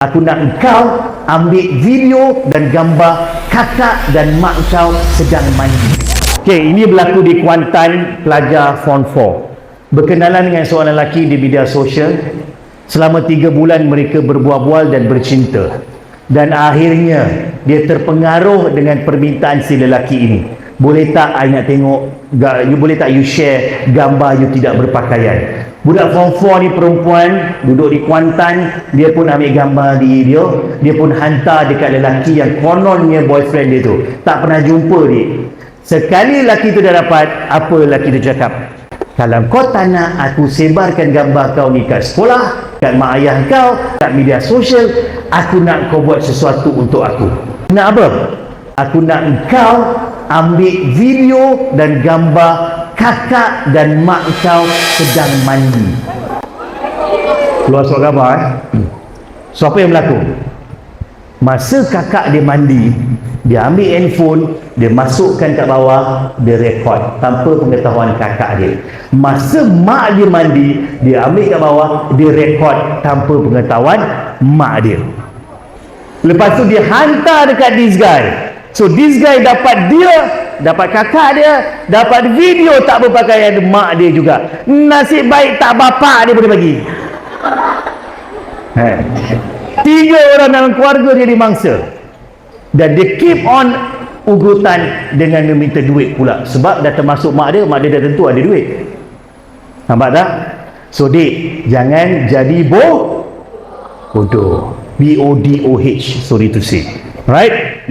Aku nak kau ambil video dan gambar kakak dan mak kau sedang mandi. Okey, ini berlaku di Kuantan, pelajar Form 4. Berkenalan dengan seorang lelaki di media sosial. Selama 3 bulan mereka berbual-bual dan bercinta. Dan akhirnya dia terpengaruh dengan permintaan si lelaki ini. Boleh tak I nak tengok, boleh tak you share gambar you tidak berpakaian? Budak Form 4 ni perempuan, duduk di Kuantan, dia pun ambil gambar diri dia pun hantar dekat lelaki yang kononnya boyfriend dia tu. Tak pernah jumpa dia. Sekali lelaki tu dah dapat, apa lelaki tu cakap? Kalau kau tak nak aku sebarkan gambar kau ni kat sekolah, kat mak ayah kau, kat media sosial, aku nak kau buat sesuatu untuk aku. Nak apa? Aku nak kau ambil video dan gambar kakak dan mak kau sedang mandi. Keluar surat gambar So apa yang berlaku? Masa kakak dia mandi, dia ambil handphone, dia masukkan kat bawah, dia rekod tanpa pengetahuan kakak dia. Masa mak dia mandi, dia ambil kat bawah, dia rekod tanpa pengetahuan mak dia. Lepas tu dia hantar dekat this guy. So this guy dapat kakak dia, dapat video tak berpakaian mak dia juga. Nasib baik tak bapak dia boleh bagi. 3 orang dalam keluarga dia dimangsa. Dan dia keep on ugutan dengan meminta duit pula. Sebab dah termasuk mak dia dah tentu ada duit. Nampak tak? So dik, jangan jadi bodoh. BODOH, sorry to say. Right?